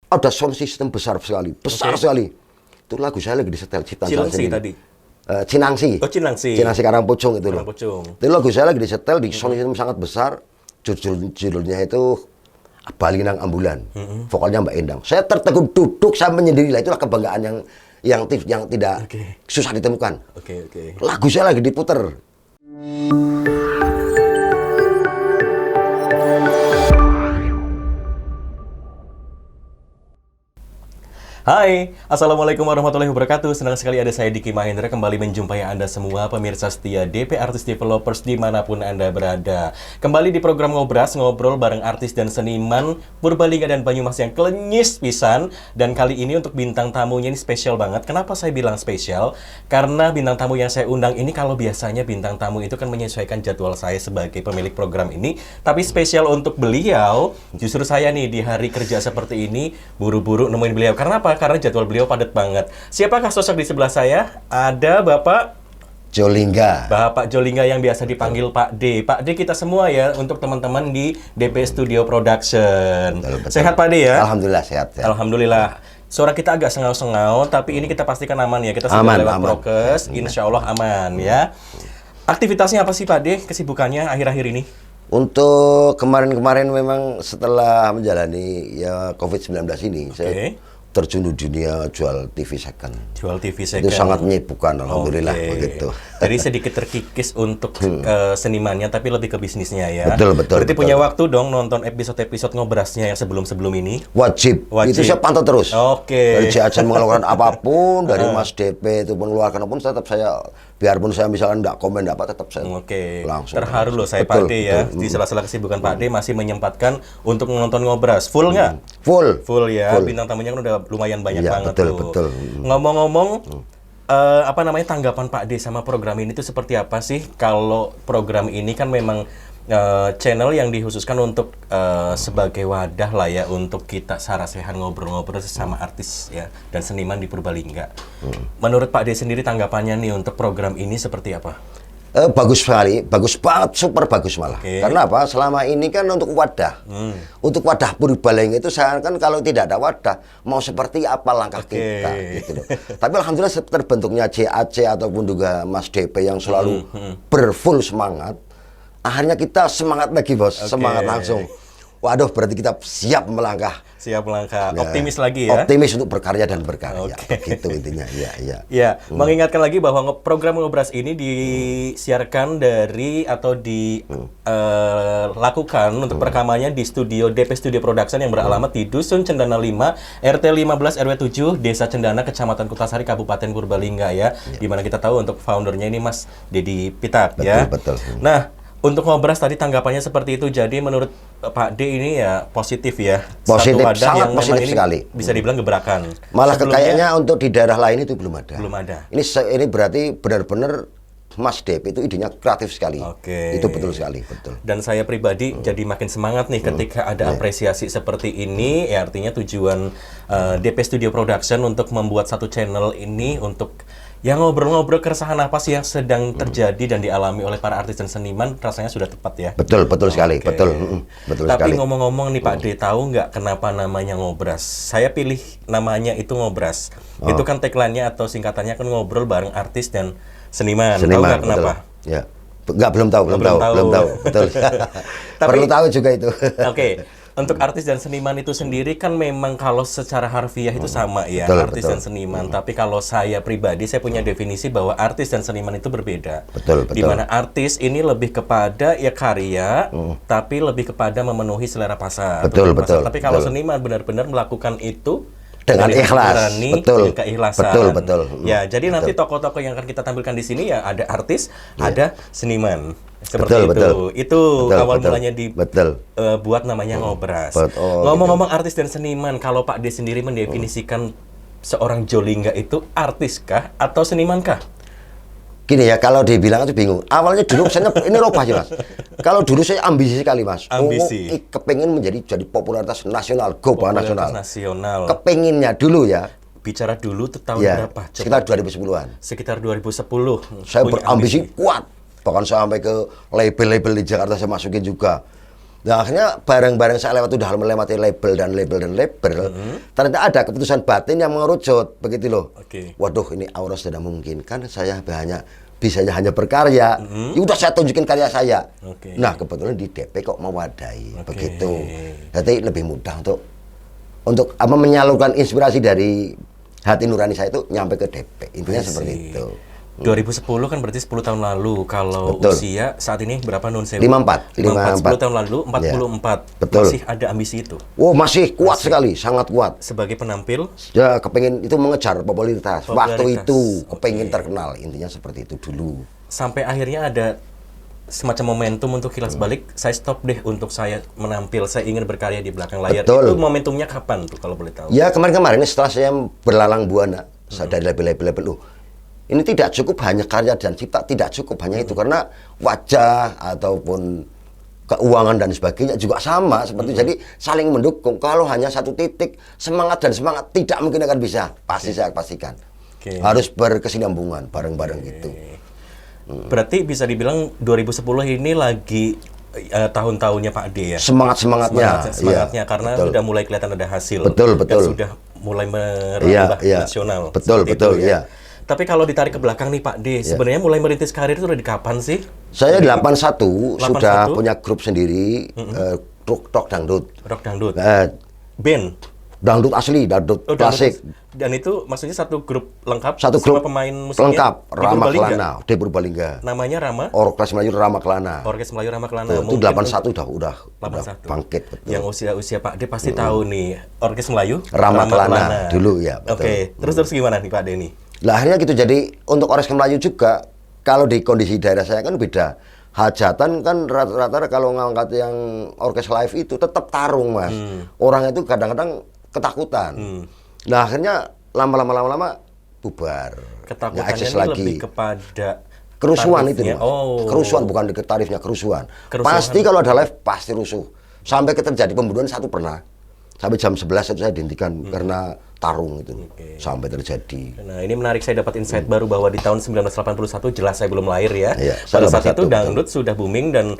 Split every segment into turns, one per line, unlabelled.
ada sound system besar sekali. Itu lagu saya lagi disetel ciptaan saya
Cilengsi
sendiri.
tadi.
Cinangsi.
Oh, Cinangsi.
Cinangsi Karangpucung itu loh.
Karangpucung.
Itu lagu saya lagi disetel di sound system sangat besar. Judulnya itu Balinang Ambulan. Vokalnya Mbak Endang. Saya tertegun duduk saya menyendiri lah, itulah kebanggaan yang tidak susah ditemukan. Lagu saya lagi diputer.
Hai, Assalamualaikum warahmatullahi wabarakatuh. Senang sekali ada saya Diki Mahendra kembali menjumpai Anda semua pemirsa setia DP Artis Developers dimanapun Anda berada. Kembali di program Ngobras, ngobrol bareng artis dan seniman Purbalingga dan Banyumas yang klenyis pisan. Dan kali ini untuk bintang tamunya ini spesial banget. Kenapa saya bilang spesial? Karena bintang tamu yang saya undang ini kalau biasanya bintang tamu itu kan menyesuaikan jadwal saya sebagai pemilik program ini. Tapi spesial untuk beliau, justru saya nih di hari kerja seperti ini buru-buru nemuin beliau. Karena apa? Karena jadwal beliau padat banget. Siapakah sosok di sebelah saya? Ada Bapak
Jolingga.
Bapak Jolingga yang biasa dipanggil Pak D. Pak D kita semua ya, untuk teman-teman di DP Studio Production.
Betul.
Sehat Pak D ya?
Alhamdulillah sehat.
Alhamdulillah. Suara kita agak sengau-sengau, tapi ini kita pastikan aman ya. Kita sudah lewat prokes, insya Allah aman ya. Aktivitasnya apa sih Pak D? Kesibukannya akhir-akhir ini?
Untuk kemarin-kemarin memang setelah menjalani ya COVID-19 ini, saya terjun di dunia jual TV second.
Jual TV second.
Itu sangat menyibukkan, alhamdulillah begitu.
Jadi sedikit terkikis untuk senimannya, tapi lebih ke bisnisnya ya.
Betul.
Berarti punya waktu dong nonton episode-episode Ngobrasnya yang sebelum-sebelum ini?
Wajib. Itu saya pantau terus. Dari Ciacan mengeluarkan apapun, dari Mas DP itu mengeluarkan apapun, tetap saya, biarpun saya misalnya nggak komen, nggak apa, tetap saya langsung.
Terharu loh saya Pak D ya, di sela-sela kesibukan Pak D masih menyempatkan untuk menonton Ngobras. Full nggak?
Full
Ya, bintang tamunya kan udah lumayan banyak banget
betul.
Ngomong-ngomong, tanggapan Pak D sama program ini tuh seperti apa sih? Kalau program ini kan memang channel yang dikhususkan untuk sebagai wadah lah ya, untuk kita sarasehan ngobrol-ngobrol sesama artis ya dan seniman di Purbalingga. Menurut Pak D sendiri tanggapannya nih untuk program ini seperti apa?
Bagus sekali, bagus banget, super bagus malah. Karena apa? Selama ini kan untuk wadah, untuk wadah Purbalingga itu saya kan kalau tidak ada wadah, mau seperti apa langkah kita, gitu loh. Tapi alhamdulillah terbentuknya JAC ataupun juga Mas DP yang selalu berfull semangat. Akhirnya kita semangat lagi bos, semangat langsung. Waduh, berarti kita siap melangkah.
Optimis lagi ya.
Optimis untuk berkarya dan berkarya. Begitu intinya.
Ya, mengingatkan lagi bahwa program Ngobras ini disiarkan dari atau dilakukan untuk perekamannya di studio DP Studio Production yang beralamat di Dusun Cendana 5, RT 15 RW 7, Desa Cendana, Kecamatan Kutasari, Kabupaten Purbalingga ya. Dimana kita tahu untuk foundernya ini Mas Dedi Pitak ya.
Betul.
Nah, untuk Ngobras tadi tanggapannya seperti itu. Jadi menurut Pak D ini ya positif ya.
Positif, sangat positif sekali.
Bisa dibilang gebrakan.
Malah kayaknya untuk di daerah lain itu belum ada. Ini berarti benar-benar Mas DP itu idenya kreatif sekali. Itu betul sekali, betul.
Dan saya pribadi jadi makin semangat nih ketika ada apresiasi seperti ini. Ya artinya tujuan DP Studio Production untuk membuat satu channel ini untuk ya ngobrol-ngobrol keresahan apa sih yang sedang terjadi dan dialami oleh para artis dan seniman, rasanya sudah tepat ya.
Betul sekali, betul
Tapi ngomong-ngomong nih Pak D, tahu nggak kenapa namanya Ngobras? Saya pilih namanya itu Ngobras. Itu kan tagline-nya atau singkatannya kan ngobrol bareng artis dan seniman. Tahu nggak kenapa?
Ya. Belum tahu. Betul. Perlu tahu juga itu.
Untuk artis dan seniman itu sendiri kan memang kalau secara harfiah itu sama ya, artis dan seniman. Tapi kalau saya pribadi, saya punya definisi bahwa artis dan seniman itu berbeda.
Betul.
Di mana artis ini lebih kepada ya karya, tapi lebih kepada memenuhi selera pasar.
Betul.
Tapi kalau seniman benar-benar melakukan itu
dengan ikhlas,
dengan keikhlasan.
Betul.
Ya, jadi nanti tokoh-tokoh yang akan kita tampilkan di sini ya ada artis, ada seniman. Seperti itu awal mulanya buat namanya Ngobras. Ngomong-ngomong artis dan seniman, kalau Pak D sendiri mendefinisikan seorang Jolingga itu artis kah atau seniman kah?
Gini ya, kalau dibilang itu bingung. Awalnya dulu saya ini robah ya Mas. Kalau dulu saya ambisi sekali Mas. Kepengen jadi popularitas nasional, go nasional. Kepenginnya dulu ya.
Bicara dulu itu tahun berapa?
Sekitar 2010-an.
Sekitar 2010.
Saya berambisi kuat. Bahkan sampai ke label-label di Jakarta saya masukin juga. Nah, akhirnya bareng-bareng saya udah melewati label dan label, ternyata ada keputusan batin yang mengerucut, begitu loh. Waduh, ini Allah sudah memungkinkan, saya bisanya hanya berkarya. Ya udah saya tunjukin karya saya. Nah, kebetulan di DP kok mewadahi, begitu. Jadi lebih mudah untuk menyalurkan inspirasi dari hati nurani saya itu nyampe ke DP. Intinya seperti itu.
2010 kan berarti 10 tahun lalu. Kalau
Betul.
usia saat ini berapa Nun Sewu?
54.
10 tahun lalu 44.
Ya. Betul.
Masih ada ambisi itu.
Oh, masih kuat sekali, sangat kuat.
Sebagai penampil,
Ya, kepengen itu mengejar popularitas. Waktu
Popularitas.
itu kepengen terkenal, intinya seperti itu dulu.
sampai akhirnya ada semacam momentum untuk kilas balik, saya stop deh untuk saya menampil, saya ingin berkarya di belakang layar.
Betul.
Itu momentumnya kapan tuh kalau boleh tahu?
Ya, kemarin-kemarin setelah saya berlalang buana, saya dari label-label, ini tidak cukup hanya karya dan cipta, tidak cukup hanya itu, karena wajah ataupun keuangan dan sebagainya juga sama seperti jadi saling mendukung. Kalau hanya satu titik semangat dan semangat tidak mungkin akan bisa, pasti saya pastikan. Harus berkesinambungan bareng-bareng gitu.
Berarti bisa dibilang 2010 ini lagi tahun-tahunnya Pak D ya?
Semangatnya,
semangatnya karena
betul.
sudah mulai kelihatan ada hasil.
Betul.
Dan sudah mulai merambah nasional.
Betul,
ya. Tapi kalau ditarik ke belakang nih Pak D, sebenarnya mulai merintis karir itu udah di kapan sih?
Saya 81 sudah punya grup sendiri, Rock Dangdut.
Rock Dangdut. Band?
Dangdut asli, dangdut klasik.
Dan itu maksudnya satu grup lengkap?
Satu grup
pemain musiknya?
lengkap, Rama Kelana, di Purbalingga.
Namanya Rama?
Orkes Melayu Rama Kelana.
Orkes Melayu Rama Kelana.
Itu 81 udah bangkit. Betul.
Yang usia Pak D pasti tahu nih, Orkes Melayu
Rama Kelana dulu ya.
Oke, terus gimana nih Pak D nih?
Lah akhirnya gitu, jadi untuk Orkes Melayu juga kalau di kondisi daerah saya kan beda. Hajatan kan rata-rata kalau ngangkat yang orkes live itu tetap tarung, Mas. Orang itu kadang-kadang ketakutan. Nah akhirnya lama-lama bubar.
Ketakutannya
akses
ini
lagi.
lebih kepada
Kerusuhan itu, Mas.
Oh.
Kerusuhan, bukan tarifnya, kerusuhan. Pasti kalau ada live pasti rusuh. Sampai terjadi pembunuhan satu pernah. Sampai jam 11 itu saya dihentikan karena tarung itu sampai terjadi.
Nah, ini menarik, saya dapat insight baru bahwa di tahun 1981 jelas saya belum lahir ya.
Iya,
Pada saat itu dangdut sudah booming dan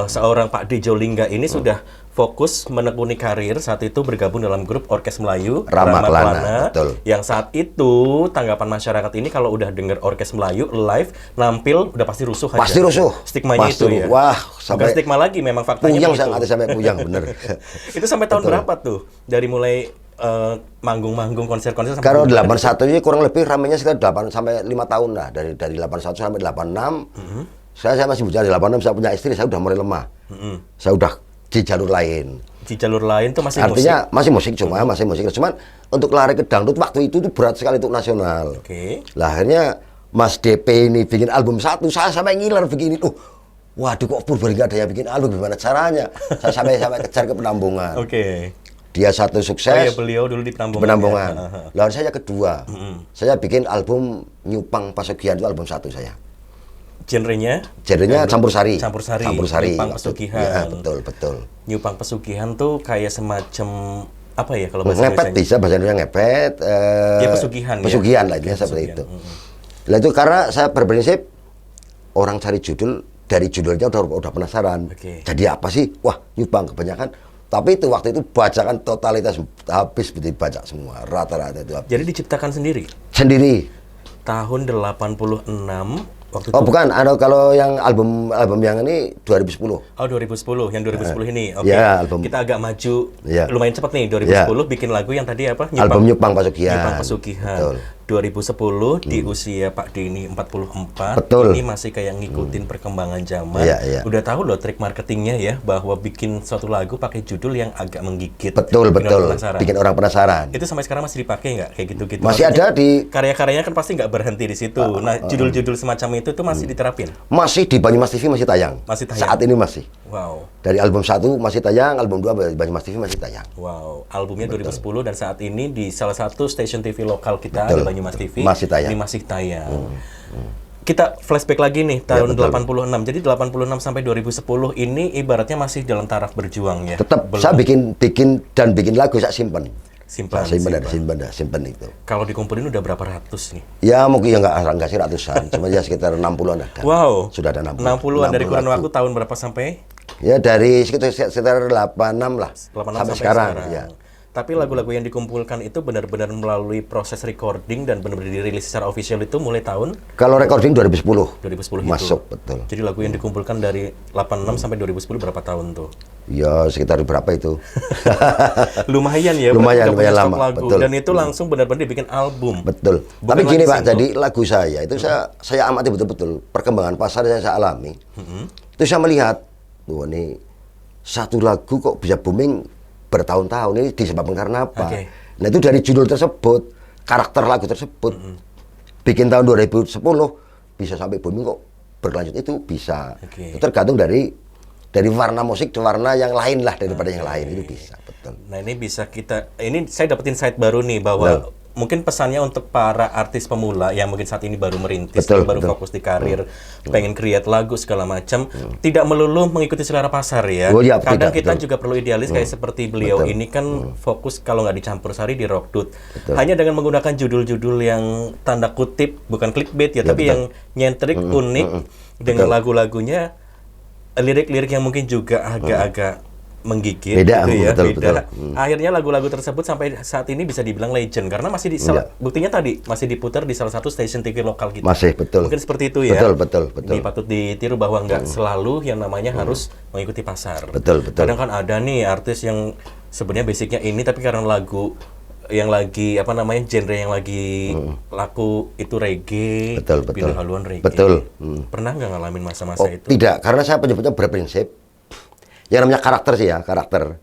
seorang Pak D Jolingga ini sudah fokus menekuni karir, saat itu bergabung dalam grup Orkes Melayu
Rama Kelana.
Yang saat itu tanggapan masyarakat ini kalau udah denger Orkes Melayu live nampil udah pasti rusuh aja.
Pasti rusuh.
Stigmanya
pasti
itu ya.
Wah,
sampai bukan stigma lagi, memang faktanya
puyang,
begitu.
sampai puyang bener.
Itu sampai tahun berapa tuh? Dari mulai manggung-manggung konser-konser sampai
kalau 81 ini kurang lebih ramenya sekitar 8 sampai 5 tahun lah, dari 81 sampai 86. Saya masih bicara di 86, saya punya istri, saya udah mulai lemah. Saya udah di jalur lain.
Di jalur lain tuh masih
artinya
musik.
masih musik, masih musik. Cuman untuk lari ke dangdut waktu itu tuh berat sekali untuk nasional. Lah akhirnya Mas DP ini bikin album satu, saya sampai ngiler begini. Waduh, kok Purbalingga ada yang bikin album, gimana caranya? Saya sampai kejar ke Penambungan. Dia satu sukses.
Oh iya, beliau dulu di
Penambungan. Lalu saya kedua. Saya bikin album Nyupang Pesugihan, itu album satu saya.
Genrenya
campur sari.
Nyupang Pesugihan.
Ya, betul.
Nyupang Pesugihan tuh kayak semacam apa ya kalau bahasa
ngepet, bisa bahasa Indonesia ngepet.
Ya pesugihan
lah intinya seperti itu. Lah itu karena saya berprinsip orang cari judul, dari judulnya udah penasaran. Jadi apa sih? Wah, Nyupang kebanyakan. Tapi itu waktu itu bacakan totalitas habis dibaca semua, rata-rata itu habis.
Jadi diciptakan sendiri?
Sendiri.
Tahun 86 waktu
itu. Bukan, kalau yang album yang ini 2010.
Oh, 2010, yang 2010 ini.
Ya, album.
Kita agak maju, lumayan cepat nih. 2010 bikin lagu yang tadi apa?
Album Nyupang Pesugihan.
Nyupang Pesugihan. Betul. 2010 di usia Pak D ini 44.
Betul.
Ini masih kayak ngikutin perkembangan zaman.
Iya.
Udah tahu loh trik marketingnya ya, bahwa bikin suatu lagu pakai judul yang agak menggigit.
Betul. Bikin orang penasaran.
Itu sampai sekarang masih dipakai nggak kayak gitu-gitu?
Masih ada di
karya-karyanya kan pasti nggak berhenti di situ. Nah, judul-judul semacam itu tuh masih diterapin.
Masih di Banyumas TV masih tayang. Saat ini masih.
Wow.
Dari album 1 masih tayang, album 2 Banyumas TV masih tayang.
Wow, albumnya 2010 dan saat ini di salah satu stasiun TV lokal kita di Banyumas TV
masih tayang.
Ini masih tayang. Kita flashback lagi nih tahun 86. Jadi 86 sampai 2010 ini ibaratnya masih dalam taraf berjuang ya.
Tetap saya bikin lagu, saya simpan. Simpan itu.
Kalau dikumpulin udah berapa ratus nih?
Ya mungkin ya nggak sih ratusan, cuma ya sekitar 60-an ada.
Wow.
Sudah ada
60-an dari kurun waktu tahun berapa sampai?
Ya dari sekitar 86 lah
86
sampai sekarang. Ya.
Tapi lagu-lagu yang dikumpulkan itu benar-benar melalui proses recording dan benar-benar dirilis secara official itu mulai tahun
Kalau recording 2010
2010
masuk
itu.
betul.
Jadi lagu yang dikumpulkan dari 86 sampai 2010 berapa tahun tuh?
Ya sekitar berapa itu?
Lumayan ya,
lumayan
punya stok
lama.
lagu.
Betul.
Dan itu langsung benar-benar dibikin album.
Betul.
Bukan
Tapi gini
lagi
Pak,
single.
jadi lagu saya itu saya amati betul-betul perkembangan pasar yang saya alami. Itu saya melihat, wah ini satu lagu kok bisa booming bertahun-tahun, ini disebabkan karena apa?
Oke.
Nah itu dari judul tersebut, karakter lagu tersebut, bikin tahun 2010 bisa sampai booming kok berlanjut itu bisa.
Oke.
Itu tergantung dari warna musik ke warna yang lain lah daripada yang lain itu bisa, betul.
Nah ini bisa ini saya dapetin insight baru nih bahwa mungkin pesannya untuk para artis pemula yang mungkin saat ini baru merintis,
Betul,
baru
betul.
fokus di karir, pengen create lagu segala macam, tidak melulu mengikuti selera pasar ya.
Oh, iya,
Kadang
tidak,
kita
betul.
juga perlu idealis kayak seperti beliau
Betul.
ini kan fokus kalau nggak dicampur sari di rock dut. Hanya dengan menggunakan judul-judul yang tanda kutip bukan clickbait ya, tapi
betul.
yang nyentrik, unik dengan lagu-lagunya, lirik-lirik yang mungkin juga agak-agak menggigit
Beda,
gitu ya,
betul,
beda.
betul.
Akhirnya lagu-lagu tersebut sampai saat ini bisa dibilang legend karena masih buktinya tadi masih diputar di salah satu stasiun TV lokal kita.
Masih, betul.
Mungkin seperti itu ya.
Betul.
Ini patut ditiru bahwa nggak selalu yang namanya harus mengikuti pasar.
Betul.
Kadang kan ada nih artis yang sebenarnya basicnya ini tapi karena lagu yang lagi apa namanya genre yang lagi laku itu reggae,
Betul.
pilih haluan reggae.
Betul.
Pernah nggak ngalamin masa-masa itu?
Tidak, karena saya penyebutnya berprinsip. Yang namanya karakter sih ya, karakter.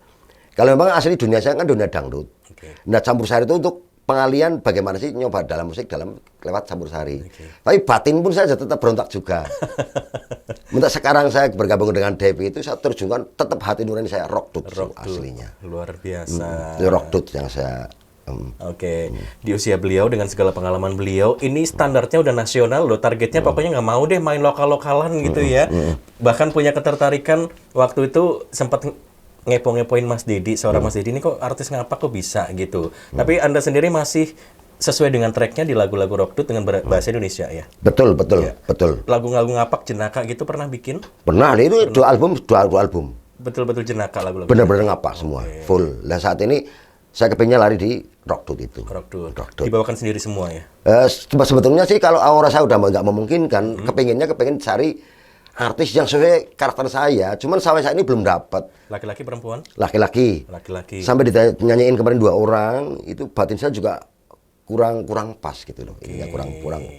Kalau memang asli dunia saya kan dunia dangdut.
Oke.
Nah campur sari itu untuk pengalian bagaimana sih nyoba dalam musik lewat campur sari. Tapi batin pun saya tetap berontak juga. Untuk sekarang saya bergabung dengan Devi itu saya terjunkan tetap hati nurani saya rock dut aslinya.
Luar biasa.
Itu rock dut yang saya
Oke, di usia beliau dengan segala pengalaman beliau, ini standarnya udah nasional loh. Targetnya pokoknya nggak mau deh main lokal-lokalan gitu ya. Bahkan punya ketertarikan waktu itu sempat ngepo-ngepoin Mas Dedi, seorang Mas Dedi ini kok artis ngapa kok bisa gitu. Tapi Anda sendiri masih sesuai dengan tracknya di lagu-lagu rock dut dengan bahasa Indonesia ya.
betul.
Iya.
Betul.
Lagu-lagu ngapak jenaka gitu pernah bikin?
Pernah itu dua album.
Betul-betul jenaka lagu-lagu.
Benar-benar ngapak semua, full. Dan saat ini saya kepingnya lari di rock dut itu.
Rock dut.
Rock dut.
Dibawakan sendiri semua ya.
Sebetulnya sih kalau aura saya udah nggak memungkinkan, kepingin cari artis yang sesuai karakter saya. Cuman sampai saat ini belum dapat.
Laki-laki perempuan?
Laki-laki.
Laki-laki.
Sampai dinyanyiin kemarin 2 orang, itu batin saya juga kurang pas gitu loh. Ininya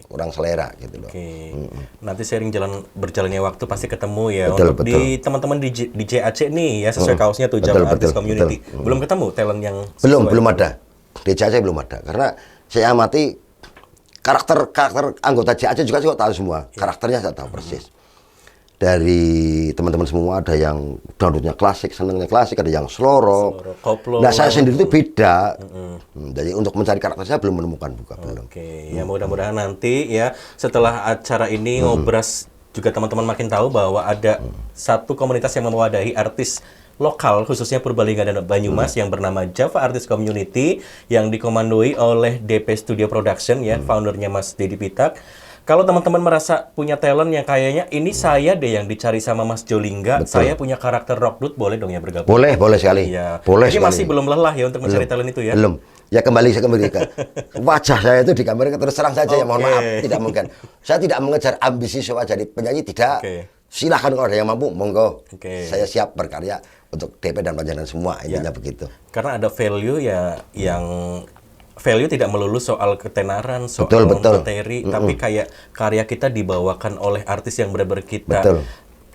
kurang selera gitu loh.
Oke. Nanti sering berjalannya waktu pasti ketemu ya.
Betul,
Untuk di teman-teman di JAC nih ya sesuai kaosnya tuh Jawa Artist Community. Belum ketemu talent yang
Belum ada. Di JAC belum ada. Karena saya amati karakter anggota JAC juga tahu semua. Karakternya saya tahu persis. Dari teman-teman semua ada yang dangdutnya klasik, senangnya klasik, ada yang slow rock.
koplo.
Nah saya sendiri itu beda. Jadi untuk mencari karakter saya belum menemukan belum.
Oke, ya mudah-mudahan nanti ya setelah acara ini ngobras juga teman-teman makin tahu bahwa ada satu komunitas yang mewadahi artis lokal khususnya Purbalingga dan Banyumas yang bernama Java Artist Community yang dikomandoi oleh DP Studio Production ya, foundernya Mas Dedi Pitak. Kalau teman-teman merasa punya talent yang kayaknya ini saya deh yang dicari sama Mas Jolingga, saya punya karakter rock dut, boleh dong ya bergabung?
Boleh sekali.
Iya.
Boleh
Jadi
sekali.
masih belum lelah ya untuk mencari talent itu ya?
Belum. Ya kembali ke wajah saya itu di kamera terus terang saja ya, mohon maaf, tidak mungkin. Saya tidak mengejar ambisi supaya jadi penyanyi, tidak. Silahkan kalau ada yang mampu, monggo. Saya siap berkarya untuk DP dan Panjangan semua, intinya begitu.
Karena ada value ya yang value tidak melulu soal ketenaran, soal materi, tapi kayak karya kita dibawakan oleh artis yang benar-benar kita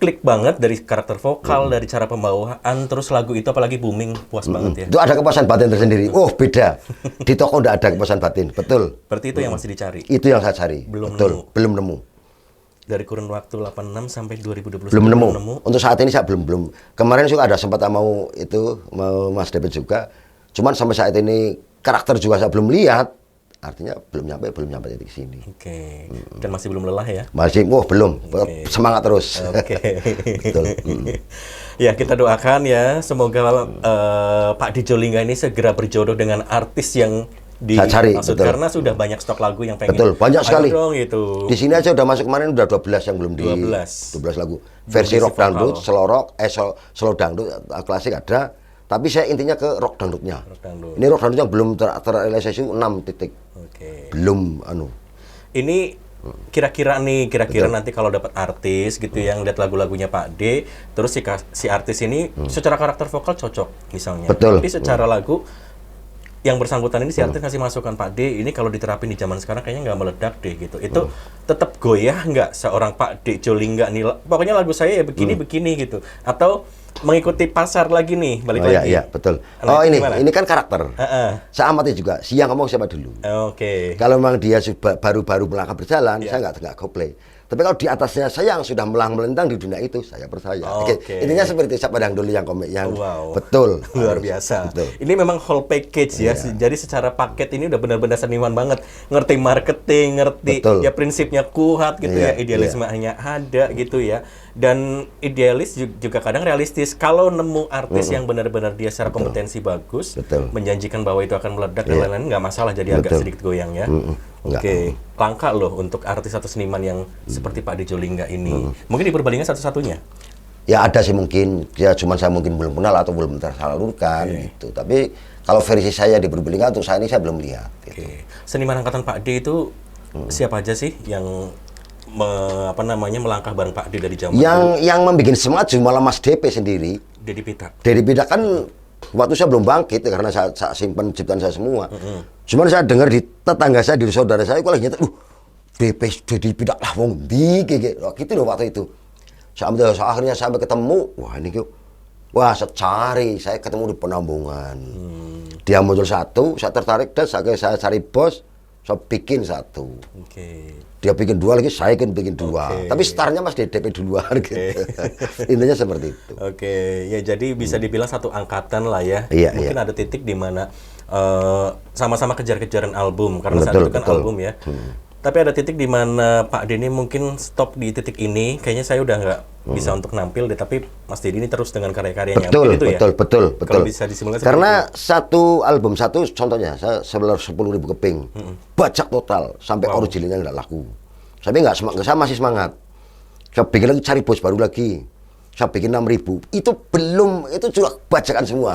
klik banget dari karakter vokal, dari cara pembawaan, terus lagu itu apalagi booming, puas banget ya.
Itu ada kepuasan batin tersendiri. Oh beda. Di toko udah ada kepuasan batin, betul.
Berarti itu yang masih dicari.
Itu yang saya cari. Belum nemu.
Dari kurun waktu 86 sampai 2021
belum nemu. Untuk saat ini saya belum. Kemarin juga ada sempat mau Mas Depet juga. Cuman sampai saat ini karakter juga saya belum lihat, artinya belum nyampe titik sini.
Oke. Dan masih belum lelah ya?
Masih, belum. Semangat terus.
Oke. Betul. Ya kita doakan ya, semoga Pak Di Jolingga ini segera berjodoh dengan artis yang
Saya cari,
maksud
betul.
karena sudah banyak stok lagu yang pengen.
Betul, banyak
ayo
sekali.
dong gitu.
Di sini aja udah masuk kemarin udah 12 yang belum 12 lagu. Versi rock dangdut, slow rock, slow dangdut, klasik ada. Tapi saya intinya ke rock dangdutnya.
Rock dangdut.
Ini rock dangdut yang belum terrealisasi 6 titik.
Oke.
Belum
Ini kira-kira nanti kalau dapat artis gitu yang lihat lagu-lagunya Pak D, terus si artis ini secara karakter vokal cocok misalnya.
Betul.
Tapi secara lagu yang bersangkutan ini si artis ngasih masukan Pak D, ini kalau diterapin di zaman sekarang kayaknya nggak meledak deh gitu. Itu tetap goyah nggak seorang Pak D Jolingga nih? Pokoknya lagu saya ya begini-begini gitu. Atau mengikuti pasar lagi nih, balik lagi.
Iya, betul.
Nah,
ini kan karakter. Saya amati juga, siang ngomong siapa dulu.
Oke.
Kalau memang dia baru-baru melangkah berjalan, saya nggak goplay. Tapi kalau di atasnya saya yang sudah melintang di dunia itu, saya percaya.
Oke.
Intinya seperti siapa yang dulu yang komik yang
Wow.
betul.
Luar biasa.
Betul.
Ini memang whole package ya. Jadi secara paket ini udah benar-benar seniman banget. Ngerti marketing, ngerti
Betul.
ya prinsipnya kuat gitu ya,
Iya,
idealismenya ada gitu ya. Dan idealis juga kadang realistis. Kalau nemu artis yang benar-benar dia secara kompetensi bagus,
Betul.
menjanjikan bahwa itu akan meledak dan lain-lain, nggak masalah jadi agak
Betul.
sedikit goyang ya.
Enggak.
Oke, langka loh untuk artis atau seniman yang seperti Pak D Jolingga ini. Mungkin di Purbalingga satu-satunya.
Ya ada sih mungkin, ya cuman saya mungkin belum kenal atau belum tersalurkan gitu. Tapi kalau versi saya di Purbalingga untuk saya ini saya belum lihat. Gitu.
Oke. Seniman angkatan Pak D itu siapa aja sih yang melangkah bareng Pak D dari zaman
Yang membuat semangat malah Mas DP sendiri.
Dedi Pita.
Dedi Pita kan waktu saya belum bangkit karena saya simpan ciptaan saya semua. Cuman saya dengar di tetangga saya, di saudara saya, kok lagi nyata, Dedi Pita lah wong ndi gitu loh waktu itu. Akhirnya sampai ketemu, saya cari, saya ketemu di Penambungan. Dia muncul satu, saya tertarik dan saya cari bos, saya bikin satu.
Oke.
Dia bikin dua lagi, saya bikin dua.
Oke.
Tapi startnya Mas DP duluan gitu. Intinya seperti itu.
Oke, ya jadi bisa dibilang satu angkatan lah ya.
Iya,
Mungkin ada titik di mana sama-sama kejar-kejaran album karena saat
Betul,
itu kan
betul.
album ya. Tapi ada titik di mana Pak Denny mungkin stop di titik ini. Kayaknya saya udah nggak bisa untuk nampil deh. Tapi Mas Denny ini terus dengan karya-karyanya.
Betul,
Mungkin itu ya?
betul.
Kalau bisa disimulasi.
Karena satu album satu, contohnya saya 10.000 keping, bajak total sampai originalnya nggak laku. Tapi saya masih semangat. Saya bikin lagi, cari bos baru lagi. Saya bikin 6.000. Itu belum, itu juga bajakan semua.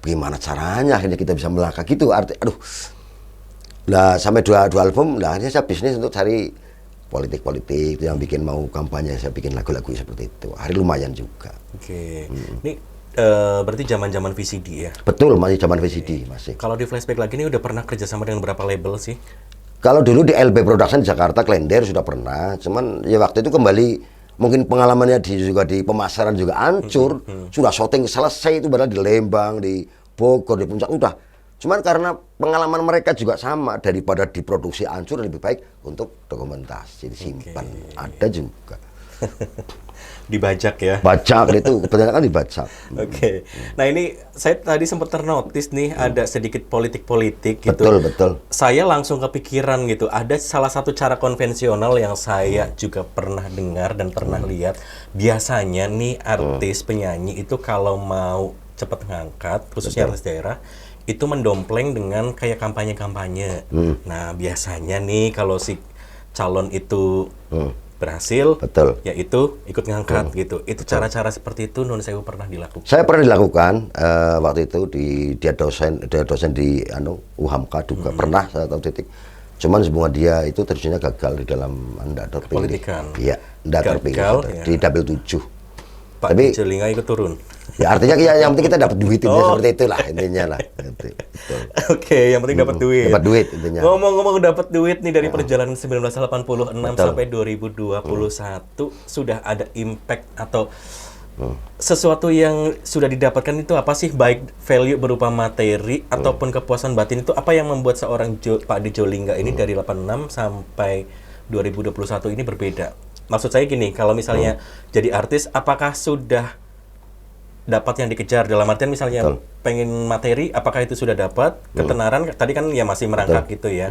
Bagaimana caranya akhirnya kita bisa melangkah gitu? Aduh. Nah sampai dua album, nah akhirnya saya bisnis untuk cari politik itu yang bikin mau kampanye, saya bikin lagu-lagu seperti itu. Hari lumayan juga.
Oke. Ini berarti zaman-zaman VCD ya?
Betul, masih zaman VCD masih.
Kalau di flashback lagi ini udah pernah kerjasama dengan berapa label sih?
Kalau dulu di LB Production di Jakarta, Klender sudah pernah. Cuman ya waktu itu kembali mungkin pengalamannya juga di pemasaran juga hancur. Sudah syuting selesai itu padahal di Lembang, di Bogor, di Puncak udah. Cuman karena pengalaman mereka juga sama, daripada diproduksi hancur lebih baik untuk dokumentasi disimpan. Ada juga.
Dibajak ya?
Bajak itu, kebanyakan dibajak.
Oke. Nah ini saya tadi sempat ternotis nih ada sedikit politik-politik gitu.
Betul.
Saya langsung kepikiran gitu. Ada salah satu cara konvensional yang saya juga pernah dengar dan pernah lihat. Biasanya nih artis penyanyi itu kalau mau cepat ngangkat, khususnya artis daerah, itu mendompleng dengan kayak kampanye-kampanye. Nah biasanya nih kalau si calon itu berhasil, yaitu ikut ngangkat gitu. Itu cara-cara seperti itu Nun Sewu pernah dilakukan.
Saya pernah dilakukan waktu itu dia dosen di UHAMKA juga pernah saya tahu titik. Cuman semua dia itu terjunnya gagal di dalam terpilih.
Politikan.
Iya, terpilih
ya.
di dapil 7.
Pak
Tapi
Jolingga ikut turun.
Ya artinya yang penting kita dapat duit seperti itulah intinya lah. Betul.
Oke, yang penting dapat duit.
Dapat duit intinya.
Ngomong-ngomong dapat duit nih dari perjalanan 1986
Betul.
sampai 2021 sudah ada impact atau sesuatu yang sudah didapatkan itu apa sih, baik value berupa materi ataupun kepuasan batin, itu apa yang membuat seorang Pak D Jolingga ini dari 86 sampai 2021 ini berbeda? Maksud saya gini, kalau misalnya jadi artis, apakah sudah dapat yang dikejar? Dalam artian misalnya pengen materi, apakah itu sudah dapat? Ketenaran, tadi kan ya masih merangkak gitu ya.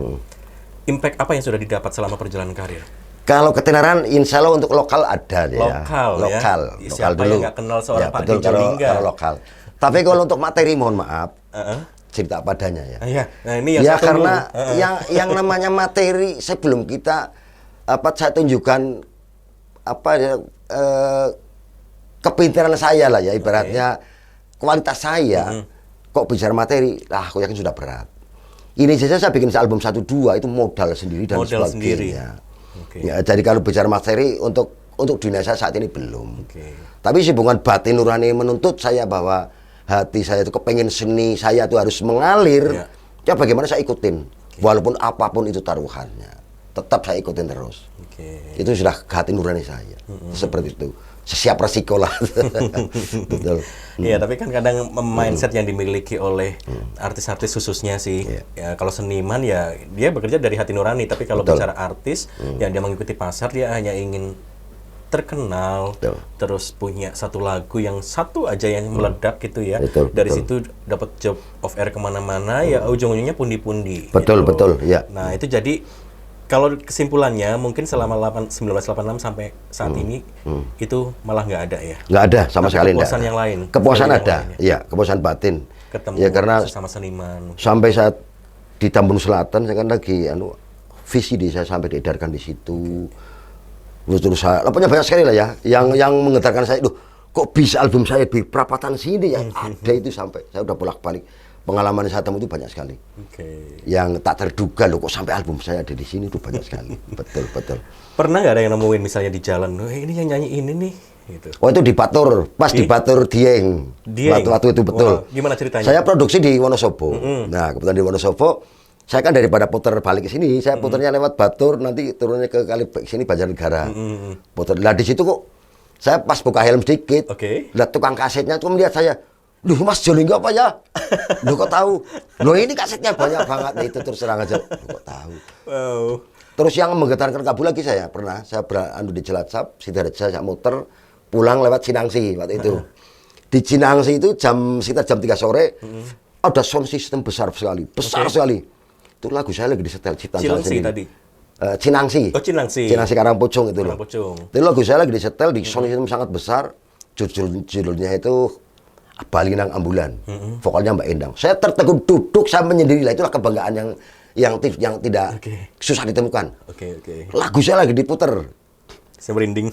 Impact apa yang sudah didapat selama perjalanan karir?
Kalau ketenaran, insya Allah untuk lokal ada ya.
Lokal ya. Siapa
dulu.
yang nggak kenal seorang
Ya,
Pak D
betul,
Jolingga?
kalau lokal. Tapi kalau untuk materi, mohon maaf. cerita padanya ya.
Iya. Nah, ini yang
Ya
saya tunggu.
karena yang namanya materi sebelum kita saya tunjukkan apa ya kepintaran saya lah ya ibaratnya kualitas saya kok bicara materi aku yakin sudah berat. Ini saja saya bikin album 1-2 itu modal sendiri dan
Modal
sebagainya.
Oke.
Ya, jadi kalau bicara materi untuk dunia saya saat ini belum.
Oke.
Tapi hubungan batin nurani menuntut saya bahwa hati saya itu kepengen seni saya itu harus mengalir. Ya bagaimana saya ikutin. Walaupun apapun itu taruhannya. Tetap saya ikutin terus. Itu sudah hati nurani saya. Seperti itu. Siap resiko lah. Betul.
Iya, tapi kan kadang mindset yang dimiliki oleh artis-artis khususnya sih. Ya, kalau seniman ya dia bekerja dari hati nurani, tapi kalau bicara artis yang dia mengikuti pasar dia hanya ingin terkenal, terus punya satu lagu yang satu aja yang meledak gitu ya. Dari situ dapat job of air kemana-mana, ya ujung-ujungnya pundi-pundi.
Betul,
gitu.
betul, ya.
Nah itu jadi kalau kesimpulannya mungkin selama 1986 sampai saat ini itu malah nggak ada ya.
Nggak ada sama
tapi
sekali.
Kepuasan yang lain.
Kepuasan
yang
ada,
lain,
ya kepuasan batin.
Ketemu
ya karena
sesama seniman.
Sampai saat di Tambun Selatan saya kan lagi visi saya sampai diedarkan di situ. Terus saya, punya banyak sekali lah ya yang menggetarkan saya. Kok bisa album saya di perapatan sini ya? Ada itu sampai saya udah bolak-balik. Pengalaman saya temu itu banyak sekali. Yang tak terduga loh kok sampai album saya ada di sini itu banyak sekali. Betul.
Pernah nggak ada yang nemuin misalnya di jalan, ini yang nyanyi ini nih? Gitu.
Oh itu di Batur, di Batur Dieng. Waktu itu betul.
Wow. Gimana ceritanya?
Saya produksi di Wonosobo. Nah kebetulan di Wonosobo, saya kan daripada putar balik ke sini, saya putarnya lewat Batur, nanti turunnya ke kali sini Banjarnegara. Putar. Lah di situ kok, saya pas buka helm sedikit, lihat tukang kasetnya tuh melihat saya. Duh Mas Jolinggo apa ya? Duh kok tahu? Loh ini kasetnya banyak banget. Nah, itu terus terang aja. Duh, kok tahu?
Wow.
Terus yang menggetarkan kabul lagi saya pernah. Saya di Cilacap, Sidoarjo saya muter pulang lewat Cinangsi waktu itu. Di Cinangsi itu sekitar jam 3 sore ada sound system besar sekali. Sekali. Itu lagu saya lagi disetel ciptaan saya sendiri.
tadi?
Cinangsi.
Oh Cinangsi.
Cinangsi Karangpocong itu loh.
Karangpocong.
Itu lagu saya lagi disetel di sound system sangat besar. Judulnya itu Balinang Ambulan, vokalnya Mbak Endang. Saya tertegun duduk, saya menyendiri lah. Itulah kebanggaan yang tidak susah ditemukan. Lagu saya lagi diputer.
Saya merinding.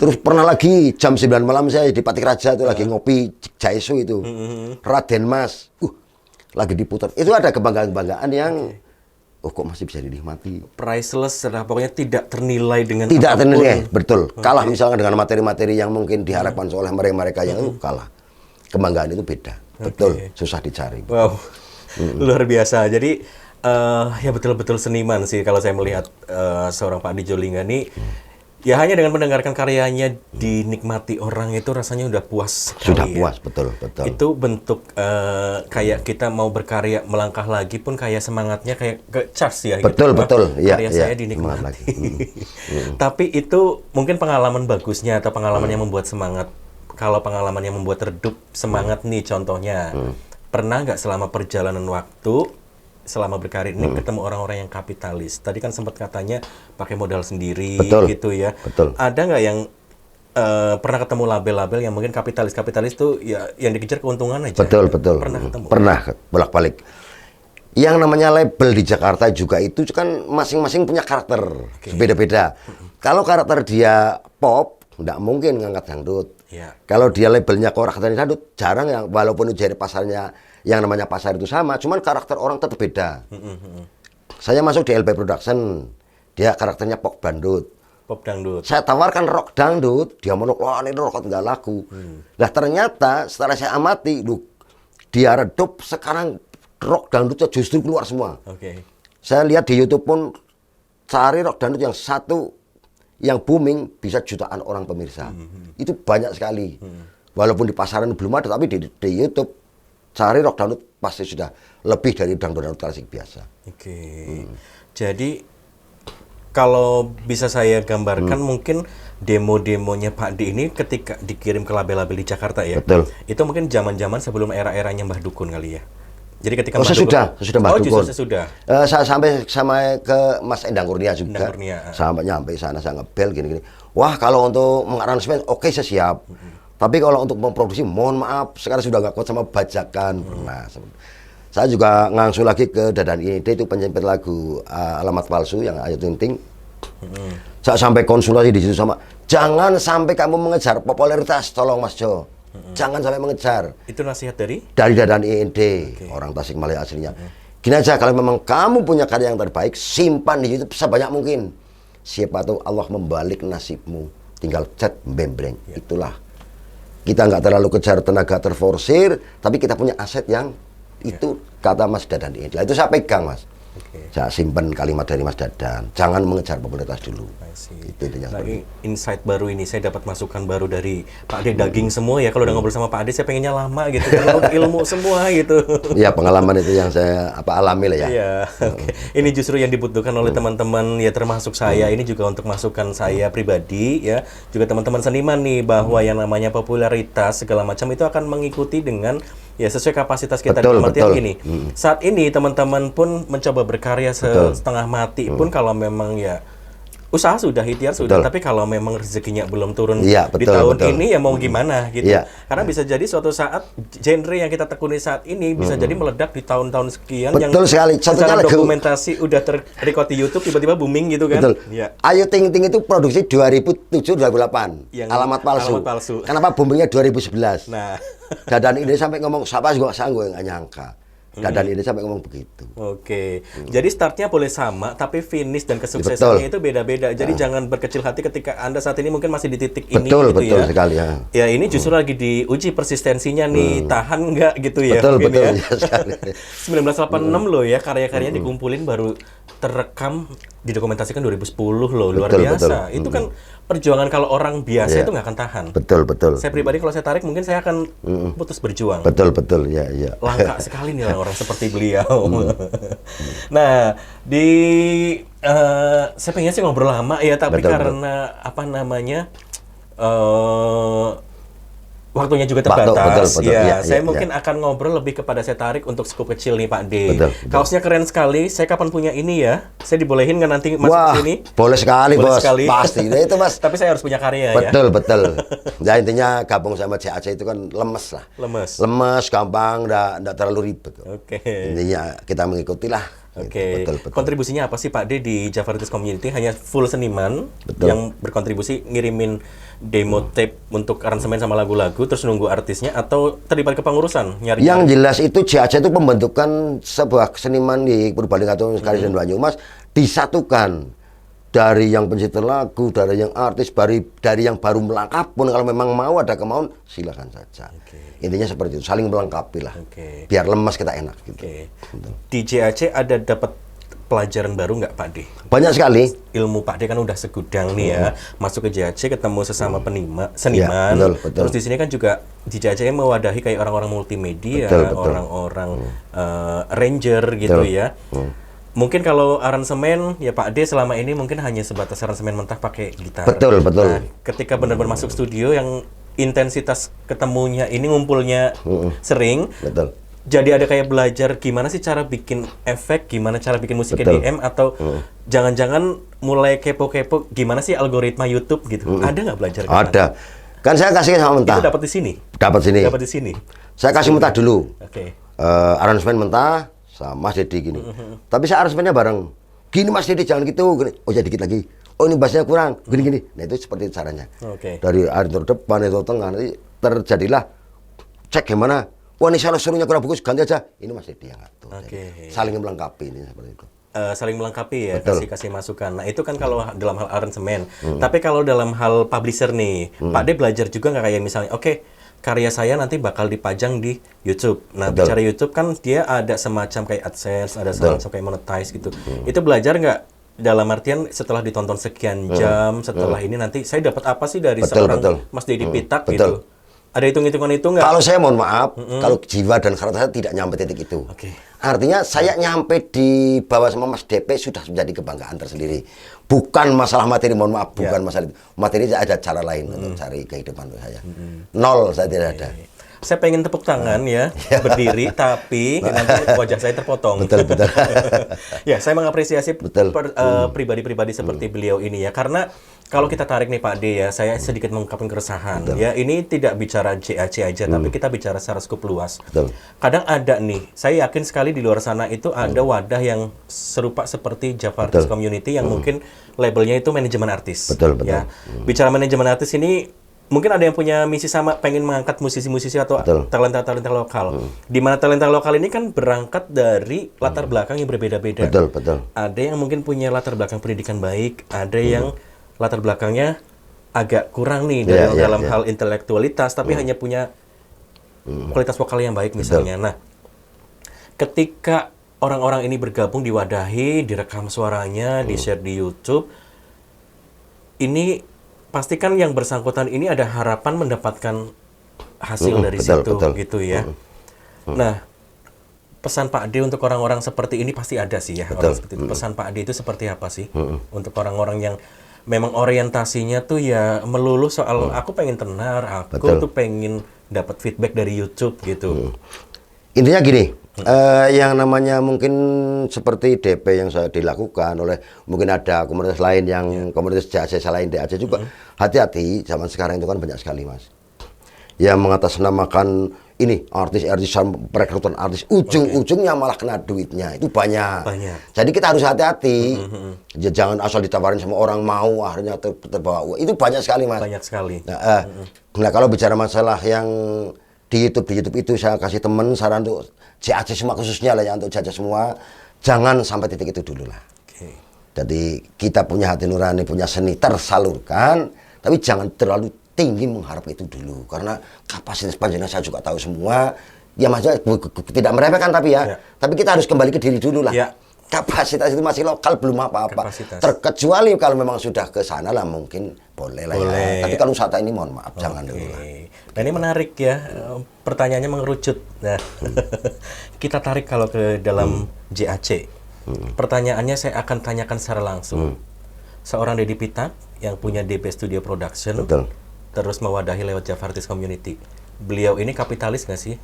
Terus pernah lagi jam 9 malam saya di Patik Raja itu lagi ngopi Jaisu itu. Raden Mas. Lagi diputer. Itu ada kebanggaan-kebanggaan yang kok masih bisa dinikmati.
Priceless, pokoknya tidak ternilai dengan
tidak ternilai, betul. Kalah misalnya dengan materi-materi yang mungkin diharapkan oleh mereka yang itu kalah. Kebanggaan itu beda, betul, susah dicari.
Wow, luar biasa. Jadi ya betul-betul seniman sih kalau saya melihat seorang Pak Adi Jolingga ini. Ya hanya dengan mendengarkan karyanya dinikmati orang itu rasanya udah puas sekali.
Sudah puas, betul.
Itu bentuk kayak kita mau berkarya melangkah lagi pun kayak semangatnya kayak ke charge ya.
Betul.
Karya saya dinikmati. Tapi itu mungkin pengalaman bagusnya atau pengalaman yang membuat semangat. Kalau pengalaman yang membuat redup semangat nih contohnya, pernah nggak selama perjalanan waktu, selama berkarir ini ketemu orang-orang yang kapitalis? Tadi kan sempat katanya pakai modal sendiri gitu ya. Ada nggak yang pernah ketemu label-label yang mungkin kapitalis tuh ya yang dikejar keuntungan aja?
Betul.
Pernah ketemu?
Pernah, bolak-balik. Yang namanya label di Jakarta juga itu kan masing-masing punya karakter, beda-beda. Kalau karakter dia pop, nggak mungkin ngangkat dangdut. Kalau dia labelnya karakternya dangdut, jarang yang walaupun itu jadi pasarnya yang namanya pasar itu sama, cuman karakter orang tetap beda. Saya masuk di LP Production, dia karakternya pop dangdut. Saya tawarkan rock dangdut, dia mau wah ini rock nggak laku. Nah ternyata setelah saya amati, dia redup sekarang rock dangdutnya justru keluar semua. Saya lihat di YouTube pun cari rock dangdut yang satu yang booming bisa jutaan orang pemirsa. Itu banyak sekali. Walaupun di pasaran belum ada, tapi di YouTube cari rock dangdut pasti sudah lebih dari dangdut klasik biasa.
Jadi kalau bisa saya gambarkan mungkin demo-demonya Pak D ini ketika dikirim ke label-label di Jakarta ya.
Betul.
Itu mungkin zaman-zaman sebelum era-eranya Mbah Dukun kali ya. Jadi ketika
sesudah Mbah Dukun.
Sesudah.
Saya sampai ke Mas Endang Kurnia juga. Sampai nyampe sana saya ngebel gini-gini. Wah, kalau untuk mengaransemen oke saya siap. Tapi kalau untuk memproduksi mohon maaf sekarang sudah nggak kuat sama bajakan. Nah, Saya juga ngangsu lagi ke Dadan IND itu pencipta lagu Alamat Palsu yang Ayu Ting Ting. Saya sampai konsultasi di situ sama, jangan sampai kamu mengejar popularitas, tolong Mas Jo. Jangan sampai mengejar.
Itu nasihat dari?
Dari Dadan IND, orang Tasikmalaya aslinya. Gini aja, kalau memang kamu punya karya yang terbaik, simpan di YouTube sebanyak mungkin. Siapa tahu Allah membalik nasibmu. Tinggal chat, membreng. Itulah. Kita nggak terlalu kejar tenaga terforsir, tapi kita punya aset yang itu kata Mas Dadan IND. Itu saya pegang, Mas. Saya simpan kalimat dari Mas Dadan, jangan mengejar popularitas dulu. Itu intinya.
Nah, insight baru ini, saya dapat masukan baru dari Pak Ade, daging semua ya. Kalau udah ngobrol sama Pak Ade, saya pengennya lama gitu, ilmu semua gitu.
Iya, pengalaman itu yang saya alami lah ya.
Iya, Ini justru yang dibutuhkan oleh teman-teman ya, termasuk saya. Ini juga untuk masukan saya pribadi ya, juga teman-teman seniman nih, bahwa yang namanya popularitas segala macam itu akan mengikuti dengan ya sesuai kapasitas kita. Dalam artian gini, saat ini teman-teman pun mencoba berkarya setengah mati pun kalau memang ya usaha sudah, ikhtiar sudah, tapi kalau memang rezekinya belum turun di tahun ini ya mau gimana gitu. Karena bisa jadi suatu saat genre yang kita tekuni saat ini bisa jadi meledak di tahun-tahun sekian yang
sekali.
Secara dokumentasi udah terrecord di YouTube tiba-tiba booming gitu kan.
Ya. Ayu Ting Ting itu produksi 2007-2008. Alamat Palsu. Kenapa boomingnya 2011? Nah, Dadan IND sampai ngomong, siapa juga sanggup nggak nyangka. Dadan IND sampai ngomong begitu.
Jadi startnya boleh sama, tapi finish dan kesuksesannya itu beda-beda. Jadi jangan berkecil hati ketika Anda saat ini mungkin masih di titik ini gitu ya.
Sekali ya.
Ya ini justru lagi diuji persistensinya nih, tahan nggak gitu ya.
Betul
ya.
sekali.
1986 loh ya, karya-karyanya dikumpulin baru terekam, didokumentasikan 2010 loh, luar biasa. Itu kan perjuangan kalau orang biasa itu nggak akan tahan.
Betul.
Saya pribadi kalau saya tarik mungkin saya akan putus berjuang.
Betul ya.
Langka sekali nih orang seperti beliau. Nah, saya pengen sih ngobrol lama ya, tapi karena apa namanya waktunya juga terbatas. Saya mungkin akan ngobrol lebih kepada saya tarik untuk skup kecil nih Pak D. Kaosnya keren sekali. Saya kapan punya ini ya? Saya dibolehin nggak nanti masuk ke sini?
Boleh sekali, Bos. Pasti. Nah, itu Mas.
Tapi saya harus punya karya ya.
Betul. Ya intinya gabung sama CAC itu kan lemes lah. Lemes, gampang, enggak terlalu ribet. Intinya kita mengikuti lah. Betul.
Kontribusinya apa sih Pak D di Javaritis Community? Hanya full seniman yang berkontribusi ngirimin demo tape untuk aransemen sama lagu-lagu, terus nunggu artisnya, atau terlibat kepengurusan nyari?
Yang jelas itu JAC itu pembentukan sebuah seniman di Purbalingga atau sekali dan Banyumas disatukan dari yang pencipta lagu, dari yang artis, dari yang baru melengkap pun kalau memang mau ada kemauan silakan saja. Intinya seperti itu, saling melengkapi lah. Biar lemas kita enak gitu.
Di JAC ada dapat pelajaran baru nggak Pak D?
Banyak sekali.
Ilmu Pak D kan udah segudang nih ya. Masuk ke JAC ketemu sesama seniman.
Betul.
Terus di sini kan juga di JAC mewadahi kayak orang-orang multimedia, orang-orang ranger gitu ya. Mungkin kalau aransemen ya Pak D selama ini mungkin hanya sebatas aransemen mentah pakai gitar.
Betul.
Nah, ketika benar-benar masuk studio yang intensitas ketemunya ini ngumpulnya sering. Jadi ada kayak belajar gimana sih cara bikin efek, gimana cara bikin musik EDM, atau jangan-jangan mulai kepo-kepo gimana sih algoritma YouTube gitu. Ada nggak belajar?
Ada. Kan saya kasih sama mentah.
Itu dapat di sini.
Dapat di sini. Saya kasih mentah dulu. Aransemen mentah sama Mas Dedi gini. Tapi saya aransemennya bareng. Gini Mas Dedi jangan gitu. Gini. Oh ya dikit lagi. Oh ini bassnya kurang. Gini. Nah itu seperti caranya. Dari aransemen depan itu tengah nanti terjadilah cek gimana. Wah ini salah suruhnya kurang bagus, ganti aja. Ini Mas Dedi yang ngatur. Saling melengkapi ini seperti itu.
Saling melengkapi ya, kasih masukan. Nah itu kan kalau dalam hal aransemen. Tapi kalau dalam hal publisher nih, Pak D belajar juga nggak kayak misalnya, karya saya nanti bakal dipajang di YouTube. Nah bicara YouTube kan dia ada semacam kayak AdSense, ada semacam kayak monetize gitu. Itu belajar nggak? Dalam artian setelah ditonton sekian jam, setelah ini nanti saya dapat apa sih dari seorang Mas Dedi Pitak gitu? Ada hitung-hitungan itu nggak?
Kalau saya mohon maaf, kalau jiwa dan karakter saya tidak nyampe titik itu. Artinya saya nyampe di bawah sama Mas DP sudah menjadi kebanggaan tersendiri. Bukan masalah materi, mohon maaf, bukan masalah itu. Materi ada cara lain untuk cari kehidupan untuk saya. Nol, saya tidak ada.
Saya pengen tepuk tangan ya, berdiri, tapi nanti wajah saya terpotong.
Betul, betul.
Ya, saya mengapresiasi
Betul.
pribadi-pribadi seperti beliau ini ya, karena kalau kita tarik nih Pak D ya, saya sedikit mengungkapkan keresahan. Ya, ini tidak bicara JAC aja, tapi kita bicara secara skup luas.
Betul.
Kadang ada nih, saya yakin sekali di luar sana itu ada wadah yang serupa seperti Javartis Community yang mungkin labelnya itu manajemen artis.
Betul, betul.
Ya. Bicara manajemen artis ini, mungkin ada yang punya misi sama, pengen mengangkat musisi-musisi atau talenta-talenta lokal. Di mana talenta lokal ini kan berangkat dari latar belakang yang berbeda-beda.
Betul, betul.
Ada yang mungkin punya latar belakang pendidikan baik, ada yang latar belakangnya agak kurang nih dalam hal intelektualitas, tapi hanya punya kualitas vokal yang baik misalnya. Nah, ketika orang-orang ini bergabung, diwadahi, direkam suaranya, di-share di YouTube, ini pastikan yang bersangkutan ini ada harapan mendapatkan hasil dari situ, gitu ya. Nah, pesan Pak D untuk orang-orang seperti ini pasti ada sih ya. Orang seperti itu. Pesan Pak D itu seperti apa sih untuk orang-orang yang memang orientasinya tuh ya melulu soal aku pengen tenar, aku tuh pengen dapat feedback dari YouTube gitu.
Intinya gini, yang namanya mungkin seperti DP yang saya dilakukan oleh mungkin ada komunitas lain yang komunitas JAC selain DAC juga, hati-hati, zaman sekarang itu kan banyak sekali Mas. Yang mengatasnamakan ini artis-artis, perekrutan artis, ujung-ujungnya malah kena duitnya, itu banyak. Jadi kita harus hati-hati, jangan asal ditawarin sama orang mau akhirnya terbawa uang, itu banyak sekali Mas.
Banyak sekali.
Nah, kalau bicara masalah yang di YouTube itu saya kasih temen saran untuk JAC semua khususnya lah ya, untuk JAC semua, jangan sampai titik itu dulu lah. Jadi kita punya hati nurani, punya seni tersalurkan, tapi jangan terlalu tinggi mengharap itu dulu, karena kapasitas panjenengan saya juga tahu semua. Ya maksudnya tidak meremehkan tapi tapi kita harus kembali ke diri dulu lah. Kapasitas itu masih lokal, belum apa-apa. Terkecuali kalau memang sudah ke sana lah mungkin boleh lah ya. Tapi kalau wisata ini mohon maaf jangan dulu lah.
Nah ini menarik ya, pertanyaannya mengerucut. Nah, kita tarik kalau ke dalam JAC. Pertanyaannya saya akan tanyakan secara langsung. Seorang Dedi Pitak yang punya DP Studio Production, terus mewadahi lewat Javartis Community. Beliau ini kapitalis nggak sih?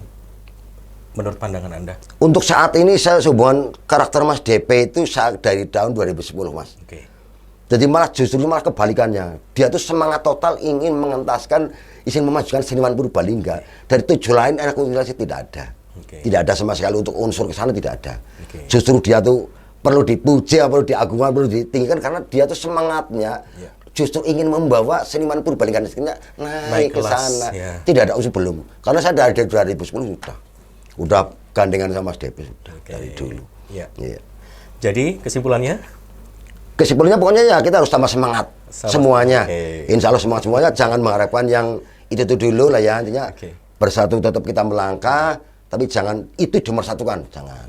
Menurut pandangan Anda?
Untuk saat ini saya hubungan karakter Mas DP itu dari tahun 2010 Mas. Jadi justru malah kebalikannya. Dia tuh semangat total ingin mengentaskan, ingin memajukan seniman Purbalingga. Dari tujuh lain anak organisasi tidak ada. Tidak ada sama sekali untuk unsur kesana, tidak ada. Justru dia tuh perlu dipuji, perlu diagungkan, perlu ditinggikan karena dia tuh semangatnya justru ingin membawa seniman Purbalingga naik ke sana. Tidak ada unsur belum. Karena saya dari 2010 udah gandengan sama Mas DP sudah dari dulu.
Jadi kesimpulannya?
Kesimpulannya pokoknya ya kita harus tambah semangat semuanya. Insya Allah semuanya jangan mengharapkan yang itu dulu lah ya, intinya bersatu tetap kita melangkah, tapi jangan itu dimersatukan, jangan.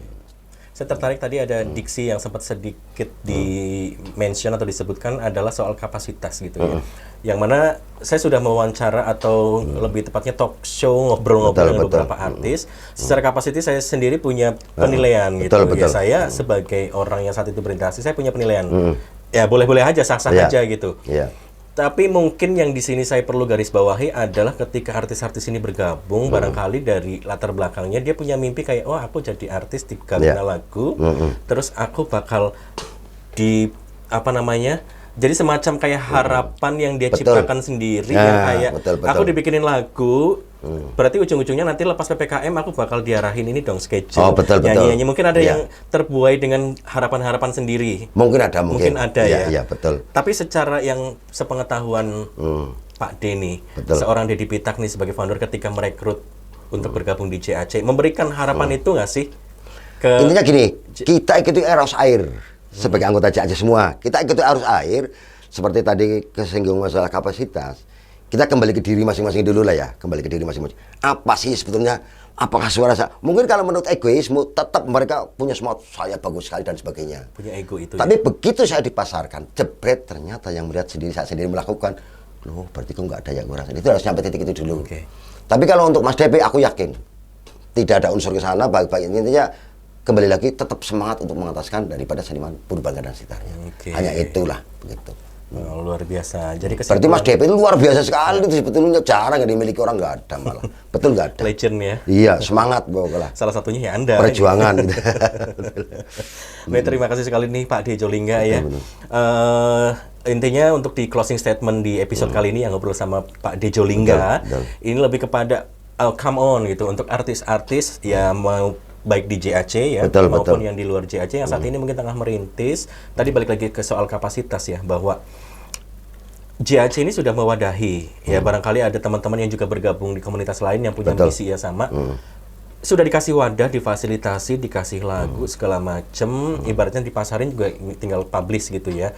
Saya tertarik tadi ada diksi yang sempat sedikit di-mention atau disebutkan adalah soal kapasitas gitu ya. Yang mana saya sudah mewawancara atau lebih tepatnya talk show ngobrol-ngobrol dengan beberapa artis. Secara kapasitas saya sendiri punya penilaian gitu. Ya, saya sebagai orang yang saat itu berinteraksi, saya punya penilaian. Ya boleh-boleh aja, sah-sah aja gitu. Tapi mungkin yang di sini saya perlu garis bawahi adalah ketika artis-artis ini bergabung, barangkali dari latar belakangnya dia punya mimpi kayak, oh aku jadi artis di Galuna Lagu, terus aku bakal di jadi semacam kayak harapan yang dia ciptakan sendiri, yang kayak aku dibikinin lagu, berarti ujung-ujungnya nanti lepas PPKM aku bakal diarahin ini dong schedule nyanyi-nyanyi. Mungkin ada yang terbuai dengan harapan-harapan sendiri.
Mungkin ada
ya.
Iya, betul.
Tapi secara yang sepengetahuan Pak Denny, seorang Dedi Pitak nih sebagai founder ketika merekrut untuk bergabung di JAC, memberikan harapan itu nggak sih?
Intinya gini, kita ikuti arus air sebagai anggota JAC semua. Kita ikuti arus air seperti tadi kesinggung masalah kapasitas. Kita kembali ke diri masing-masing dulu lah ya, kembali ke diri masing-masing. Apa sih sebetulnya? Apakah suara saya? Mungkin kalau menurut egoisme, tetap mereka punya semangat saya bagus sekali dan sebagainya.
Punya ego itu.
Tapi begitu saya dipasarkan, jebret ternyata yang melihat sendiri, saya sendiri melakukan, loh berarti kok nggak ada yang kurang. Itu harus sampai titik itu dulu. Tapi kalau untuk Mas DP, aku yakin tidak ada unsur ke sana, baik-baik intinya kembali lagi tetap semangat untuk mengataskan daripada seniman Purbalingga dan sekitarnya. Hanya itulah begitu.
Oh, luar biasa. Jadi
Berarti Mas DP itu luar biasa sekali, itu sebetulnya jarang yang dimiliki orang, nggak ada malah. Betul nggak ada.
legend ya.
Iya, semangat pokoknya.
Salah satunya ya Anda.
Perjuangan. Gitu.
Baik, terima kasih sekali nih Pak D. Jolingga ya. Intinya untuk di closing statement di episode kali ini yang ngobrol sama Pak D. Jolingga, ini lebih kepada come on gitu untuk artis-artis ya mau baik di JAC ya maupun yang di luar JAC yang saat ini mungkin tengah merintis. Tadi balik lagi ke soal kapasitas ya, bahwa JAC ini sudah mewadahi ya, barangkali ada teman-teman yang juga bergabung di komunitas lain yang punya misi ya sama. Sudah dikasih wadah, difasilitasi, dikasih lagu segala macem, ibaratnya dipasarin juga tinggal publish gitu ya.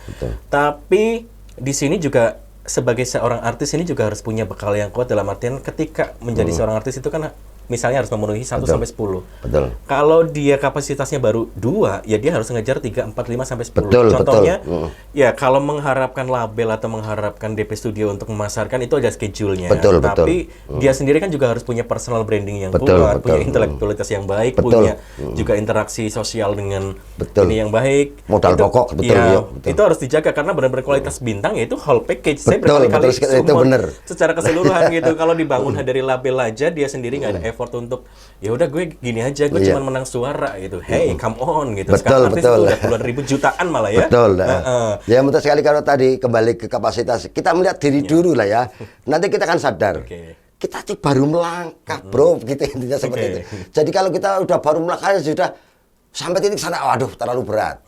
Tapi di sini juga sebagai seorang artis ini juga harus punya bekal yang kuat, dalam artian ketika menjadi seorang artis itu kan misalnya harus memenuhi 1 sampai 10.
Betul.
Kalau dia kapasitasnya baru 2, ya dia harus ngejar 3, 4, 5 sampai 10.
Betul,
Contohnya, ya kalau mengharapkan label atau mengharapkan DP Studio untuk memasarkan itu ada schedule-nya.
Betul,
tapi dia sendiri kan juga harus punya personal branding yang kuat, punya intelektualitas yang baik, punya juga interaksi sosial dengan ini yang baik.
Modal pokok, betul ya.
Itu harus dijaga karena benar-benar kualitas bintang ya itu whole package. Saya
Betul,
berkali-kali
itu benar.
secara keseluruhan gitu. Kalau dibangun dari label aja, dia sendiri nggak ada effort untuk ya udah gue gini aja, gue cuma menang suara gitu. Hey, come on gitu. Sekarang artis itu udah puluhan ribu, jutaan malah ya.
Betul. Ya betul sekali. Kalau tadi kembali ke kapasitas, kita melihat diri dulu lah ya. Nanti kita akan sadar. Kita tuh baru melangkah, bro, gitu intinya seperti itu. Jadi kalau kita udah baru melangkah sudah sampai titik sana, waduh terlalu berat.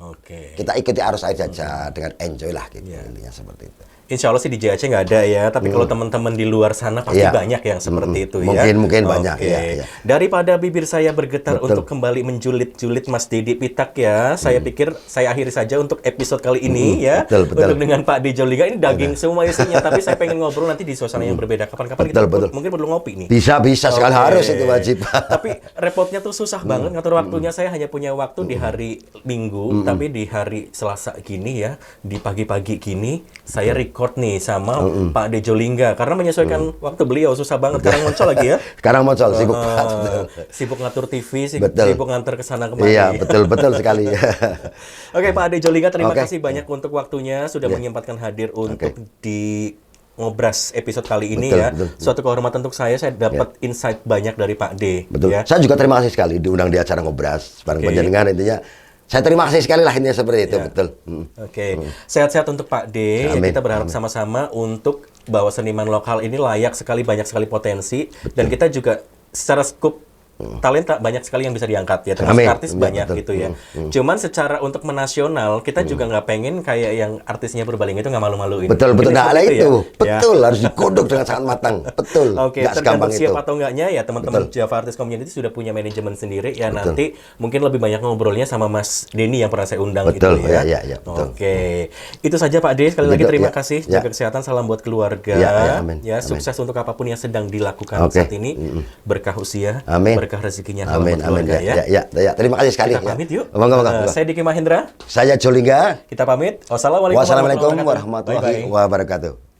Kita ikuti arus aja dengan enjoy lah gitu, intinya seperti itu.
Insya Allah sih di JAC nggak ada ya, tapi kalau teman-teman di luar sana pasti banyak yang seperti itu ya.
Mungkin banyak ya.
Daripada bibir saya bergetar untuk kembali menjulit-julit Mas Didi Pitak ya, saya pikir saya akhiri saja untuk episode kali ini ya. Untuk dengan Pak D. Jolingga, ini daging semua isinya, tapi saya pengen ngobrol nanti di suasana yang berbeda. Kapan-kapan kita mungkin perlu ngopi nih.
Bisa sekali, harus itu wajib.
Tapi repotnya tuh susah banget ngatur waktunya. Saya hanya punya waktu di hari Minggu, tapi di hari Selasa gini ya, di pagi-pagi gini saya record nih sama Pak D. Jolingga karena menyesuaikan waktu beliau susah banget. Sekarang muncul lagi ya.
Sekarang muncul sibuk
sibuk ngatur TV, sibuk nganter ke sana kemari.
Iya, betul sekali.
Oke, Pak D. Jolingga, terima kasih banyak untuk waktunya sudah menyempatkan hadir untuk di Ngobras episode kali ini ya. Suatu kehormatan untuk saya dapat insight banyak dari Pak D.
Ya. Saya juga terima kasih sekali diundang di acara Ngobras bareng panjenengan, intinya saya terima kasih sekali lah ini seperti itu, betul.
Sehat-sehat untuk Pak D. Ya, kita berharap sama-sama untuk bahwa seniman lokal ini layak sekali, banyak sekali potensi, dan kita juga secara skup talenta banyak sekali yang bisa diangkat ya, termasuk artis banyak gitu ya. Cuman secara untuk menasional kita juga nggak pengen kayak yang artisnya Purbalingga itu nggak malu-maluin.
Betul. Nah, itu betul harus dikodok dengan sangat matang. Betul.
Tergantung siap atau enggaknya ya, teman-teman Java Artist Community sudah punya manajemen sendiri ya. Nanti mungkin lebih banyak ngobrolnya sama Mas Denny yang pernah saya undang gitu ya. Itu saja Pak D. Sekali lagi terima kasih. Jaga kesehatan, salam buat keluarga. Ya, sukses untuk apapun yang sedang dilakukan saat ini. Berkah usia. Berkah rezekinya.
Amin. Ya. Terima kasih sekali.
Kita pamit yuk.
Monggo.
Saya Diki Mahendra.
Saya Jolingga.
Kita pamit. Wassalamualaikum
warahmatullahi wabarakatuh.